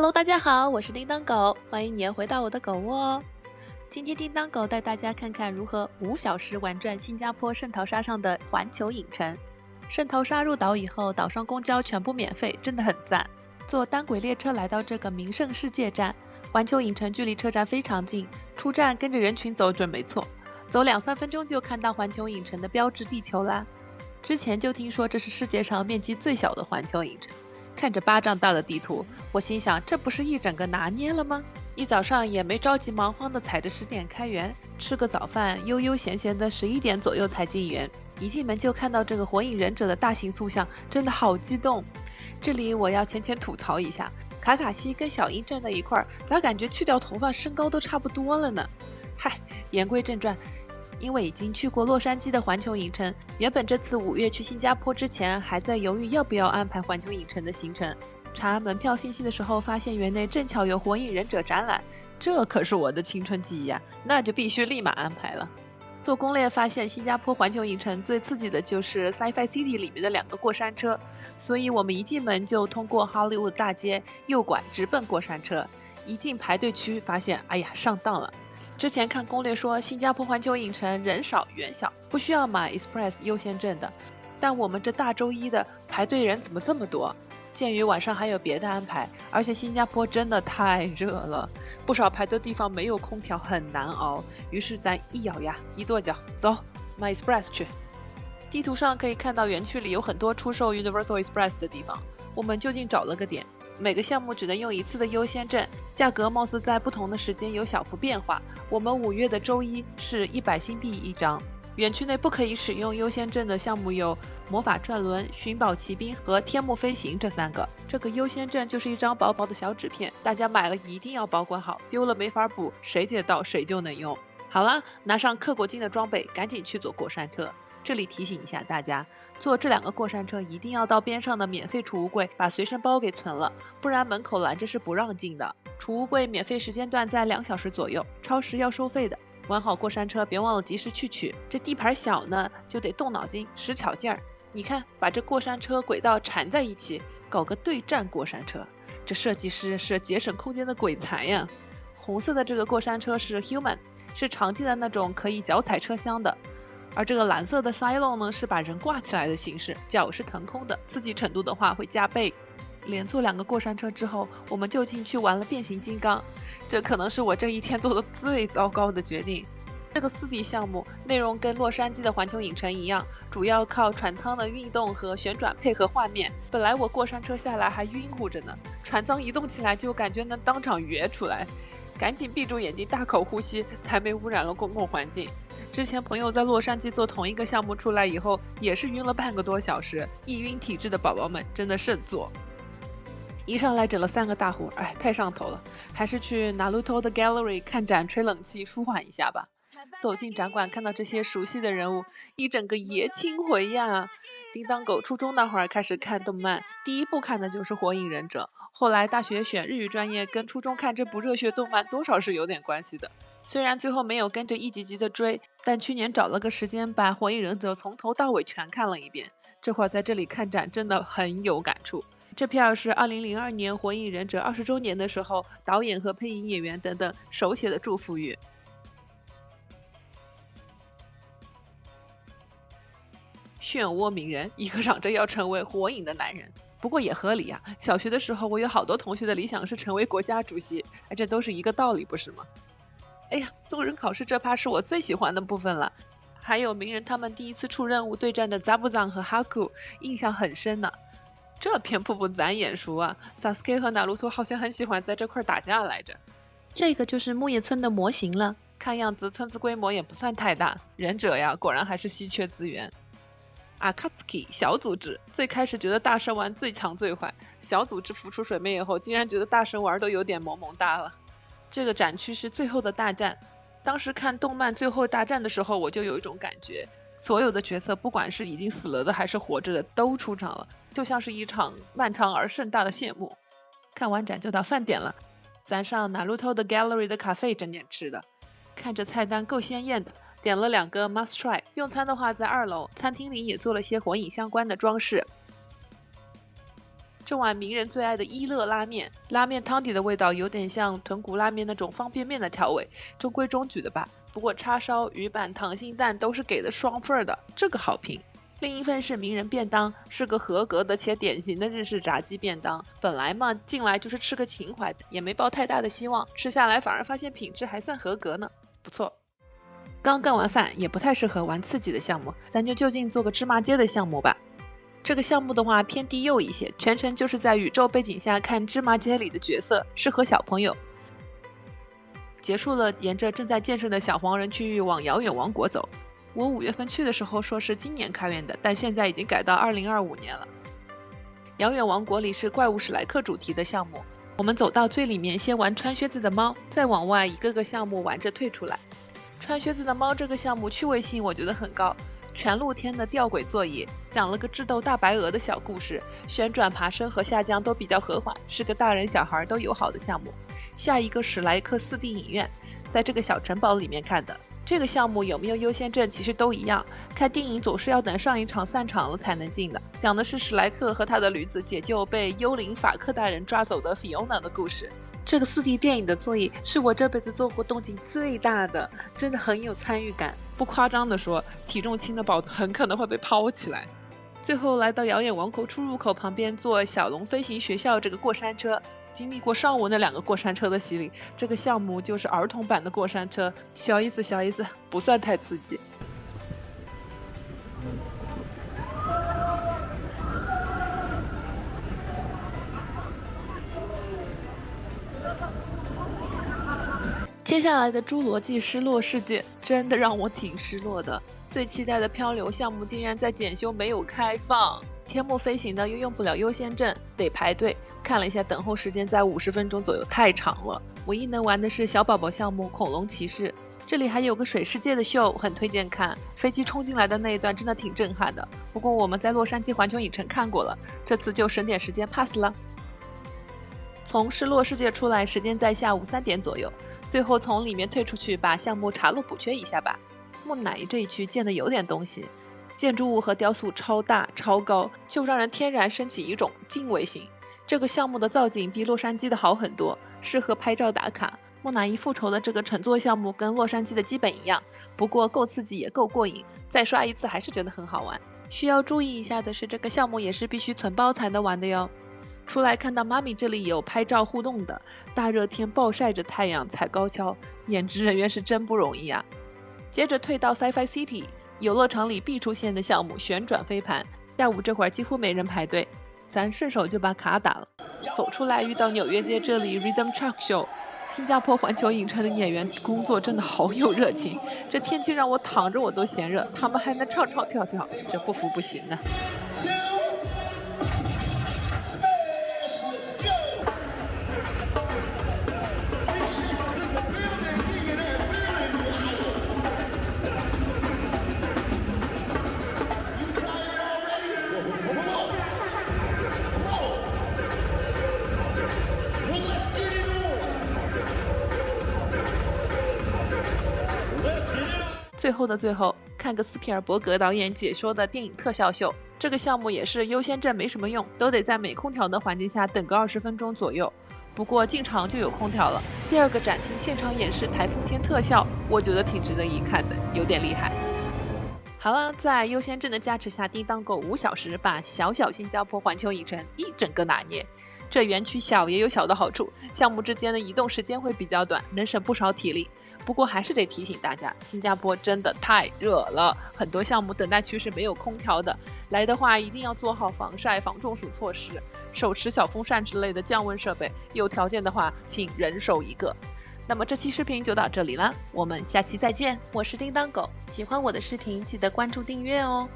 Hello， 大家好，我是叮当狗，欢迎你回到我的狗窝哦。今天叮当狗带大家看看如何5小时玩转新加坡圣淘沙上的环球影城。圣淘沙入岛以后，岛上公交全部免费，真的很赞。坐单轨列车来到这个名胜世界站，环球影城距离车站非常近，出站跟着人群走准没错，走2-3分钟就看到环球影城的标志地球啦。之前就听说这是世界上面积最小的环球影城。看着巴掌大的地图，我心想这不是一整个拿捏了吗？一早上也没着急忙慌的踩着10点开园，吃个早饭，悠悠闲闲的11点左右才进园。一进门就看到这个火影忍者的大型塑像，真的好激动。这里我要浅浅吐槽一下，卡卡西跟小樱站在一块儿，咋感觉去掉头发身高都差不多了呢？嗨，言归正传。因为已经去过洛杉矶的环球影城，原本这次5月去新加坡之前还在犹豫要不要安排环球影城的行程。查门票信息的时候发现园内正巧有火影忍者展览，这可是我的青春记忆啊，那就必须立马安排了。做攻略发现新加坡环球影城最刺激的就是 Sci-Fi City 里面的2个过山车，所以我们一进门就通过 Hollywood 大街右拐直奔过山车。一进排队区发现哎呀上当了。之前看攻略说新加坡环球影城人少园小，不需要买 Express 优先证的，但我们这大周一的排队人怎么这么多？鉴于晚上还有别的安排，而且新加坡真的太热了，不少排队地方没有空调，很难熬。于是咱一咬牙一跺脚，走买 Express 去。地图上可以看到园区里有很多出售 Universal Express 的地方，我们就近找了个点，每个项目只能用1次的优先证，价格貌似在不同的时间有小幅变化。我们5月的周一是100新币一张。园区内不可以使用优先证的项目有魔法转轮、寻宝奇兵和天幕飞行这3个。这个优先证就是一张薄薄的小纸片，大家买了一定要保管好，丢了没法补，谁捡到谁就能用。好了，拿上刻过金的装备，赶紧去坐过山车。这里提醒一下大家，坐这2个过山车一定要到边上的免费储物柜把随身包给存了，不然门口拦着是不让进的。储物柜免费时间段在2小时左右，超时要收费的。玩好过山车别忘了及时去取，这地盘小呢就得动脑筋使巧劲儿。你看把这过山车轨道缠在一起，搞个对战过山车，这设计师是节省空间的鬼才呀。红色的这个过山车是 Human， 是常见的那种可以脚踩车厢的，而这个蓝色的 Silo 呢是把人挂起来的形式，脚是腾空的，刺激程度的话会加倍。连坐2个过山车之后，我们就进去玩了变形金刚，这可能是我这一天做的最糟糕的决定。这个4D 项目内容跟洛杉矶的环球影城一样，主要靠船舱的运动和旋转配合画面。本来我过山车下来还晕乎着呢，船舱移动起来就感觉能当场跃出来，赶紧闭住眼睛大口呼吸，才没污染了公共环境。之前朋友在洛杉矶做同一个项目出来以后，也是晕了半个多小时，易晕体质的宝宝们真的慎做。一上来整了3个大壶，哎，太上头了，还是去 Naruto 的 Gallery 看展吹冷气舒缓一下吧。走进展馆看到这些熟悉的人物，一整个爷青回呀。叮当狗初中那会儿开始看动漫，第一部看的就是火影忍者，后来大学选日语专业跟初中看这部热血动漫多少是有点关系的。虽然最后没有跟着一集集的追，但去年找了个时间把火影忍者从头到尾全看了一遍，这会儿在这里看展真的很有感触。这片是2002年火影忍者20周年的时候，导演和配音演员等等手写的祝福语。漩涡鸣人，一个嚷着要成为火影的男人，不过也合理啊。小学的时候我有好多同学的理想是成为国家主席，这都是一个道理不是吗？哎呀，路人考试这趴是我最喜欢的部分了，还有鸣人他们第一次出任务对战的扎布藏和哈库，印象很深呢。这片瀑布咱眼熟啊 ，Sasuke 和纳鲁托好像很喜欢在这块打架来着。这个就是木叶村的模型了，看样子村子规模也不算太大，忍者呀果然还是稀缺资源。Akatsuki 小组织，最开始觉得大神丸最强最坏，小组织浮出水面以后，竟然觉得大神丸都有点萌萌哒了。这个展区是最后的大战，当时看动漫最后大战的时候，我就有一种感觉，所有的角色不管是已经死了的还是活着的都出场了，就像是一场漫长而盛大的谢幕。看完展就到饭点了，咱上 Naruto 的 Gallery 的咖啡整点吃的，看着菜单够鲜艳的，点了2个 must try。 用餐的话在2楼，餐厅里也做了些火影相关的装饰。这碗名人最爱的一乐拉面，拉面汤底的味道有点像豚骨拉面那种方便面的调味，中规中矩的吧。不过叉烧、鱼板、溏心蛋都是给的双份的，这个好评。另一份是名人便当，是个合格的且典型的日式炸鸡便当。本来嘛，进来就是吃个情怀的，也没抱太大的希望，吃下来反而发现品质还算合格呢，不错。刚干完饭，也不太适合玩刺激的项目，咱就近做个芝麻街的项目吧。这个项目的话偏低幼一些，全程就是在宇宙背景下看芝麻街里的角色，适合小朋友。结束了，沿着正在建设的小黄人区域往遥远王国走。我5月份去的时候说是今年开园的，但现在已经改到2025年了。遥远王国里是怪物史莱克主题的项目，我们走到最里面先玩穿靴子的猫，再往外一个个项目玩着退出来。穿靴子的猫这个项目趣味性我觉得很高，全露天的吊轨座椅，讲了个智斗大白鹅的小故事，旋转爬升和下降都比较和缓，是个大人小孩都友好的项目。下一个史莱克4D 影院，在这个小城堡里面看的。这个项目有没有优先证其实都一样，看电影总是要等上一场散场了才能进的。讲的是史莱克和他的驴子解救被幽灵法克大人抓走的 Fiona 的故事。这个4D 电影的座椅是我这辈子坐过动静最大的，真的很有参与感。不夸张的说，体重轻的宝子很可能会被抛起来。最后来到遥远王国出入口旁边坐小龙飞行学校这个过山车，经历过上午那2个过山车的洗礼，这个项目就是儿童版的过山车，小意思，不算太刺激。接下来的侏罗纪失落世界真的让我挺失落的，最期待的漂流项目竟然在检修没有开放，天幕飞行的又用不了优先证，得排队。看了一下等候时间在50分钟左右，太长了。唯一能玩的是小宝宝项目恐龙骑士，这里还有个水世界的秀，很推荐看。飞机冲进来的那一段真的挺震撼的，不过我们在洛杉矶环球影城看过了，这次就省点时间 pass 了。从失落世界出来，时间在下午3点左右，最后从里面退出去，把项目查漏补缺一下吧。木乃伊这一区建的有点东西，建筑物和雕塑超大超高，就让人天然升起一种敬畏心。这个项目的造景比洛杉矶的好很多，适合拍照打卡。木乃伊复仇的这个乘坐项目跟洛杉矶的基本一样，不过够刺激也够过瘾，再刷一次还是觉得很好玩。需要注意一下的是，这个项目也是必须存包才能玩的哟。出来看到妈咪这里有拍照互动的，大热天暴晒着太阳踩高跷，演职人员是真不容易啊。接着退到 Sci-Fi City， 游乐场里必出现的项目旋转飞盘，下午这会儿几乎没人排队，咱顺手就把卡打了。走出来遇到纽约街这里 Rhythm Truck Show， 新加坡环球影城的演员工作真的好有热情，这天气让我躺着我都嫌热，他们还能唱唱跳跳，这不服不行呢。最后的最后，看个斯皮尔伯格导演解说的电影特效秀。这个项目也是优先证没什么用，都得在没空调的环境下等个20分钟左右。不过进场就有空调了。第2个展厅现场演示台风天特效，我觉得挺值得一看的，有点厉害。好了，在优先证的加持下，叮当狗5小时把小新加坡环球影城一整个拿捏。这园区小也有小的好处，项目之间的移动时间会比较短，能省不少体力。不过还是得提醒大家，新加坡真的太热了，很多项目等待区是没有空调的，来的话一定要做好防晒防中暑措施，手持小风扇之类的降温设备，有条件的话请人手一个。那么这期视频就到这里啦，我们下期再见。我是叮当狗，喜欢我的视频记得关注订阅哦。